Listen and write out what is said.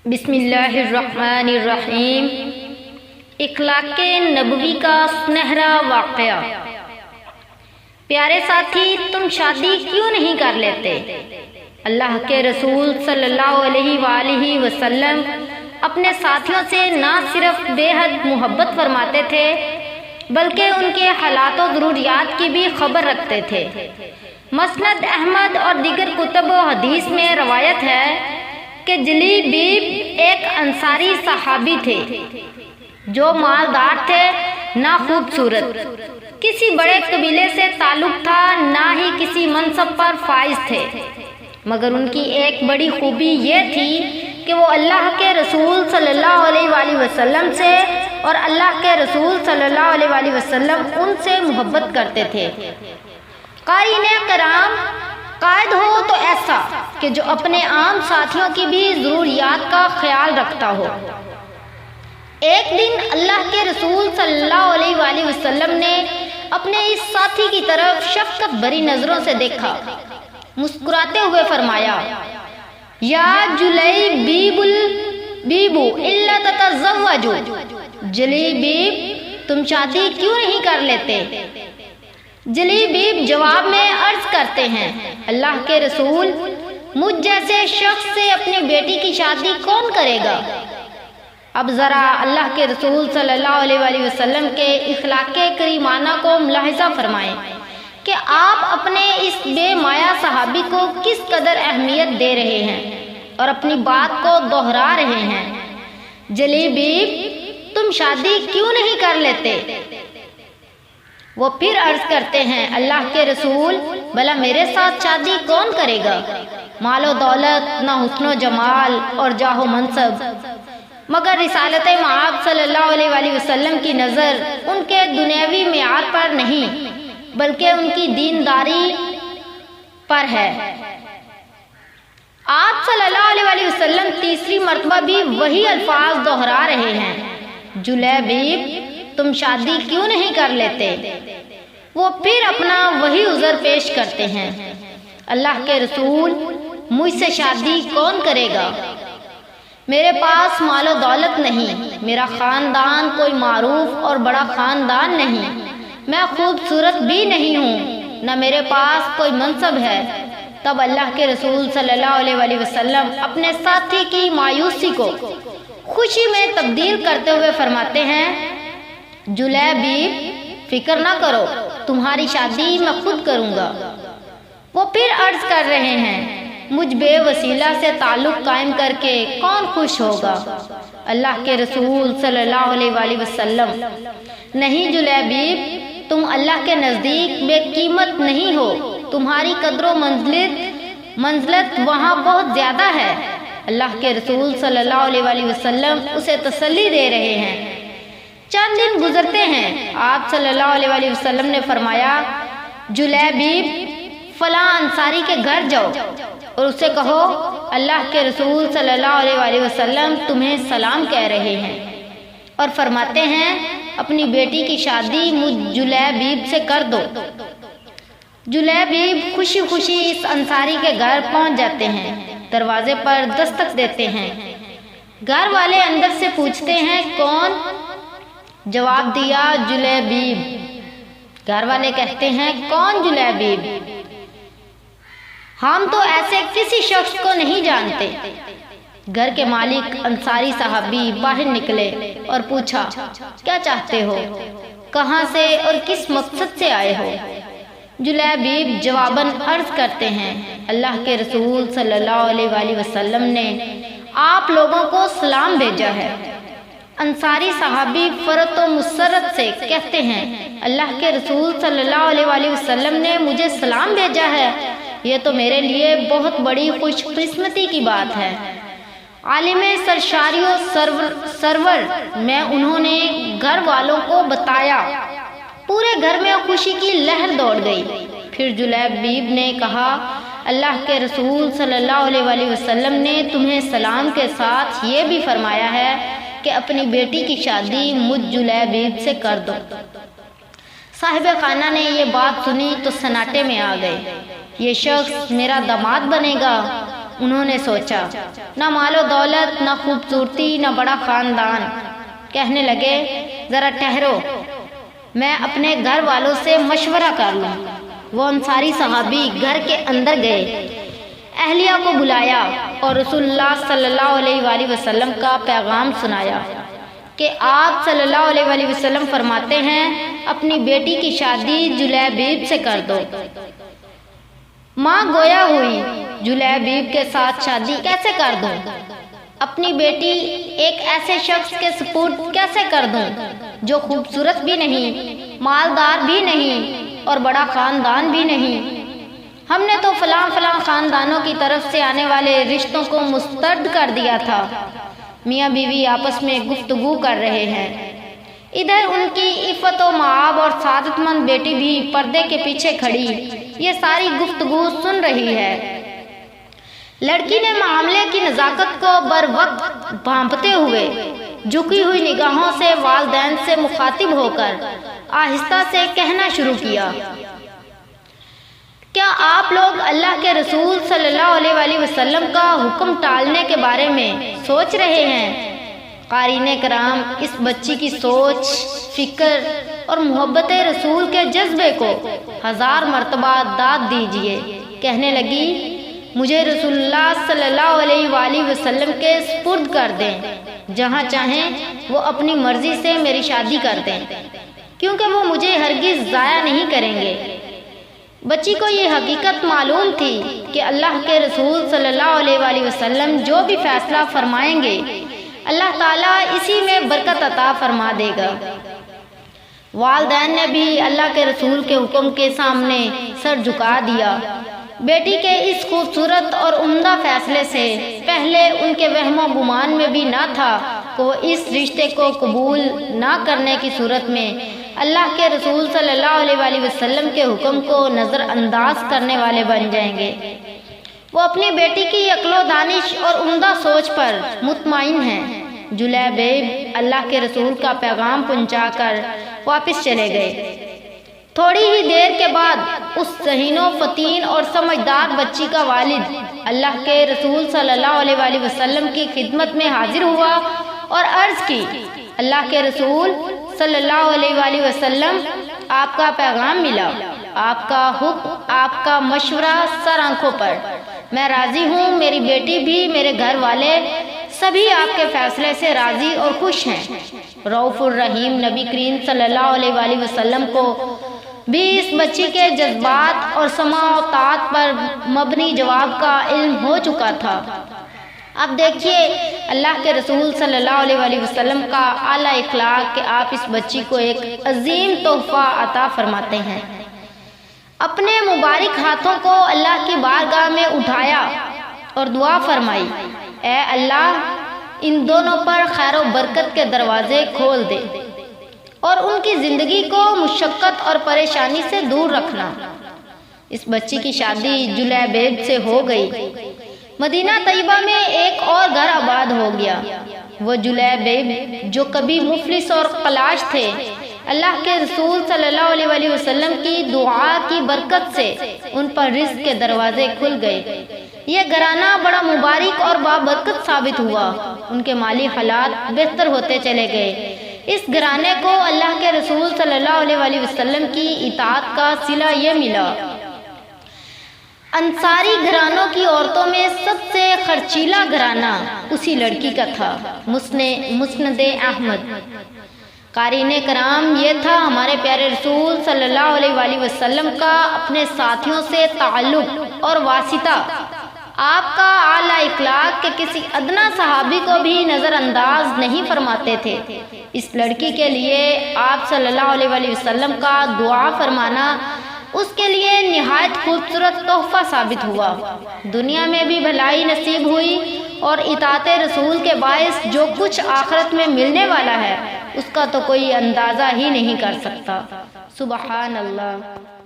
بسم اللہ الرحمن الرحیم۔ اخلاق نبوی کا سنہرا واقعہ۔ پیارے ساتھی، تم شادی کیوں نہیں کر لیتے؟ اللہ کے رسول صلی اللہ علیہ وآلہ وسلم اپنے ساتھیوں سے نہ صرف بے حد محبت فرماتے تھے بلکہ ان کے حالات و ضروریات کی بھی خبر رکھتے تھے۔ مسند احمد اور دیگر کتب و حدیث میں روایت ہے کہ جلیبیب ایک انصاری صحابی تھے جو مالدار تھے، نہ خوبصورت، کسی بڑے قبیلے سے تعلق تھا، نہ ہی کسی منصب پر فائز تھے، مگر ان کی ایک بڑی خوبی یہ تھی کہ وہ اللہ کے رسول صلی اللہ علیہ وآلہ وسلم سے اور اللہ کے رسول صلی اللہ علیہ وآلہ وسلم ان سے محبت کرتے تھے۔ قارئین کرام، قائد ہو تو ایسا کہ جو اپنے عام ساتھیوں کی بھی ضروریات کا خیال رکھتا ہو۔ ایک دن اللہ کے رسول صلی اللہ علیہ وآلہ وسلم نے اپنے اس ساتھی کی طرف شفقت بھری نظروں سے دیکھا، مسکراتے ہوئے فرمایا: یا جلیبیب البیبو الا تتزوجوا، جلیبیب تم شادی کیوں نہیں کر لیتے؟ جلیبیب جواب میں عرض کرتے ہیں: اللہ کے رسول، مجھ جیسے شخص سے اپنی بیٹی کی شادی کون کرے گا؟ اب ذرا اللہ کے رسول صلی اللہ علیہ وآلہ وسلم کے اخلاق کریمانہ کو ملاحظہ فرمائیں کہ آپ اپنے اس بے مایہ صحابی کو کس قدر اہمیت دے رہے ہیں اور اپنی بات کو دوہرا رہے ہیں۔ جلیبیب تم شادی کیوں نہیں کر لیتے؟ وہ پھر عرض کرتے ہیں: اللہ کے رسول، بھلا میرے ساتھ شادی کون کرے گا؟ مال و دولت، نہ حسن و جمال اور جاہ و منصب، مگر رسالت مآب صلی اللہ علیہ وآلہ وسلم کی نظر ان کے دنیاوی معیار پر نہیں بلکہ ان کی دینداری پر ہے۔ آپ صلی اللہ علیہ وآلہ وسلم تیسری مرتبہ بھی وہی الفاظ دوہرا رہے ہیں: جلیبیب تم شادی کیوں نہیں کر لیتے؟ وہ پھر اپنا وہی عذر پیش کرتے ہیں: اللہ کے رسول، مجھ سے شادی کون کرے گا؟ میرے پاس مال و دولت نہیں، میرا خاندان کوئی معروف اور بڑا خاندان نہیں، میں خوبصورت بھی نہیں ہوں، نہ میرے پاس کوئی منصب ہے۔ تب اللہ کے رسول صلی اللہ علیہ وآلہ وسلم اپنے ساتھی کی مایوسی کو خوشی میں تبدیل کرتے ہوئے فرماتے ہیں: جلیبیب فکر نہ کرو، تمہاری شادی میں خود کروں گا۔ وہ پھر عرض کر رہے ہیں: مجھ بے وسیلہ سے تعلق قائم کر کے کون خوش ہوگا؟ اللہ کے رسول صلی اللہ علیہ وآلہ وسلم: نہیں جلیبیب، تم اللہ کے نزدیک بے قیمت نہیں ہو، تمہاری قدر و منزلت وہاں بہت زیادہ ہے۔ اللہ کے رسول صلی اللہ علیہ وآلہ وسلم اسے تسلی دے رہے ہیں۔ چند دن گزرتے ہیں، آپ صلی اللہ علیہ وآلہ وسلم نے فرمایا: جلیبیب فلاں انصاری کے گھر جاؤ اور اسے کہو اللہ کے رسول صلی اللہ علیہ وآلہ وسلم تمہیں سلام کہہ رہے ہیں اور فرماتے ہیں اپنی بیٹی کی شادی مجھ جلیبیب سے کر دو۔ جلیبیب خوشی خوشی اس انصاری کے گھر پہنچ جاتے ہیں، دروازے پر دستک دیتے ہیں۔ گھر والے اندر سے پوچھتے ہیں: کون؟ جواب دیا: جلیبیب۔ گھر والے کہتے ہیں: کون جلیبیب؟ ہم تو ایسے کسی شخص کو نہیں جانتے۔ گھر کے مالک انصاری صحابی باہر نکلے اور پوچھا: کیا چاہتے ہو؟ کہاں سے اور کس مقصد سے آئے ہو؟ جلیبیب جواباً عرض کرتے ہیں: اللہ کے رسول صلی اللہ علیہ وآلہ وسلم نے آپ لوگوں کو سلام بھیجا ہے۔ انصاری صحابی فرت و مسرت سے کہتے ہیں: اللہ کے رسول صلی اللہ علیہ وآلہ وسلم نے مجھے سلام بھیجا ہے، یہ تو میرے لیے بہت بڑی خوش قسمتی کی بات ہے۔ عالم سرشاری و سرور میں انہوں نے گھر والوں کو بتایا، پورے گھر میں خوشی کی لہر دوڑ گئی۔ پھر جلیبیب نے کہا: اللہ کے رسول صلی اللہ علیہ وآلہ وسلم نے تمہیں سلام کے ساتھ یہ بھی فرمایا ہے کہ اپنی بیٹی کی شادی مجھ جلیبیب سے کر دو۔ صاحب خانہ نے یہ بات سنی تو سناٹے میں آ گئے۔ یہ شخص میرا داماد بنے گا؟ انہوں نے سوچا، نہ مال و دولت، نہ خوبصورتی، نہ بڑا خاندان۔ کہنے لگے، ذرا ٹھہرو، میں اپنے گھر والوں سے مشورہ کر لوں۔ وہ انصاری صحابی گھر کے اندر گئے، اہلیہ کو بلایا اور رسول اللہ صلی اللہ علیہ وآلہ وسلم کا پیغام سنایا کہ آپ صلی اللہ علیہ وآلہ وسلم فرماتے ہیں، اپنی بیٹی کی شادی جلیبیب سے کر دو۔ ماں گویا ہوئی، جلیبیب کے ساتھ شادی کیسے کر دوں؟ اپنی بیٹی ایک ایسے شخص کے سپرد کیسے کر دوں جو خوبصورت بھی نہیں، مالدار بھی نہیں اور بڑا خاندان بھی نہیں؟ ہم نے تو فلاں فلاں خاندانوں کی طرف سے آنے والے رشتوں کو مسترد کر دیا تھا۔ میاں بیوی آپس میں گفتگو کر رہے ہیں، ادھر ان کی عفت و معاب اور سعادت مند بیٹی بھی پردے کے پیچھے کھڑی یہ ساری گفتگو سن رہی ہے۔ لڑکی نے معاملے کی نزاکت کو بر وقت بھانپتے ہوئے جھکی ہوئی نگاہوں سے والدین سے مخاطب ہو کر آہستہ سے کہنا شروع کیا، کیا آپ لوگ اللہ کے رسول صلی اللہ علیہ وآلہ وسلم کا حکم ٹالنے کے بارے میں سوچ رہے ہیں؟ قارئین کرام، اس بچی کی سوچ، فکر اور محبت رسول کے جذبے کو 1000 مرتبہ داد دیجئے۔ کہنے لگی، مجھے رسول اللہ صلی اللہ علیہ وآلہ وسلم کے سپرد کر دیں، جہاں چاہیں وہ اپنی مرضی سے میری شادی کر دیں، کیونکہ وہ مجھے ہرگز ضائع نہیں کریں گے۔ بچی کو یہ حقیقت معلوم تھی کہ اللہ کے رسول صلی اللہ علیہ وآلہ وسلم جو بھی فیصلہ فرمائیں گے، اللہ تعالیٰ اسی میں برکت عطا فرما دے گا۔ والدین نے بھی اللہ کے رسول کے حکم کے سامنے سر جھکا دیا۔ بیٹی کے اس خوبصورت اور عمدہ فیصلے سے پہلے ان کے وہم و گمان میں بھی نہ تھا کہ وہ اس رشتے کو قبول نہ کرنے کی صورت میں اللہ کے رسول صلی اللہ علیہ وآلہ وسلم کے حکم کو نظر انداز کرنے والے بن جائیں گے۔ وہ اپنی بیٹی کی عقل و دانش اور عمدہ سوچ پر مطمئن ہیں۔ جلیبیب اللہ کے رسول کا پیغام پہنچا کر واپس چلے گئے۔ تھوڑی ہی دیر کے بعد اس ذہین و فطین اور سمجھدار بچی کا والد اللہ کے رسول صلی اللہ علیہ وآلہ وسلم کی خدمت میں حاضر ہوا اور عرض کی، اللہ کے رسول صلی اللہ علیہ وآلہ وسلم، آپ کا پیغام ملا، آپ کا حکم، آپ کا مشورہ سر آنکھوں پر۔ میں راضی ہوں، میری بیٹی بھی، میرے گھر والے سبھی آپ کے فیصلے سے راضی اور خوش ہیں۔ رؤوف الرحیم نبی کریم صلی اللہ علیہ وآلہ وسلم کو بھی اس بچی کے جذبات اور سماع و طاعت پر مبنی جواب کا علم ہو چکا تھا۔ اب دیکھیے اللہ کے رسول صلی اللہ علیہ وآلہ وسلم کا اعلیٰ اخلاق کہ آپ اس بچی کو ایک عظیم تحفہ عطا فرماتے ہیں۔ اپنے مبارک ہاتھوں کو اللہ کی بارگاہ میں اٹھایا اور دعا فرمائی، اے اللہ، ان دونوں پر خیر و برکت کے دروازے کھول دے اور ان کی زندگی کو مشقت اور پریشانی سے دور رکھنا۔ اس بچی کی شادی جلیبیب سے ہو گئی۔ مدینہ طیبہ میں ایک اور گھر آباد ہو گیا۔ وہ جلیبیب جو کبھی مفلس اور قلاش تھے، اللہ کے رسول صلی اللہ علیہ وآلہ وسلم کی دعا کی برکت سے ان پر رزق کے دروازے کھل گئے۔ یہ گھرانہ بڑا مبارک اور بابرکت ثابت ہوا۔ ان کے مالی حالات بہتر ہوتے چلے گئے۔ اس گھرانے کو اللہ کے رسول صلی اللہ علیہ وآلہ وسلم کی اطاعت کا صلہ یہ ملا۔ انصاری گھرانوں کی عورتوں میں سب سے خرچیلا گھرانہ اسی لڑکی کا تھا، مسند احمد۔ قارئین کرام، یہ تھا ہمارے پیارے رسول صلی اللہ علیہ وآلہ وسلم کا اپنے ساتھیوں سے تعلق اور واسطہ۔ آپ کا اعلیٰ اخلاق کہ کسی ادنا صحابی کو بھی نظر انداز نہیں فرماتے تھے۔ اس لڑکی کے لیے آپ صلی اللہ علیہ وآلہ وسلم کا دعا فرمانا اس کے لیے نہایت خوبصورت تحفہ ثابت ہوا۔ دنیا میں بھی بھلائی نصیب ہوئی اور اطاعت رسول کے باعث جو کچھ آخرت میں ملنے والا ہے اس کا تو کوئی اندازہ ہی نہیں کر سکتا۔ سبحان اللہ۔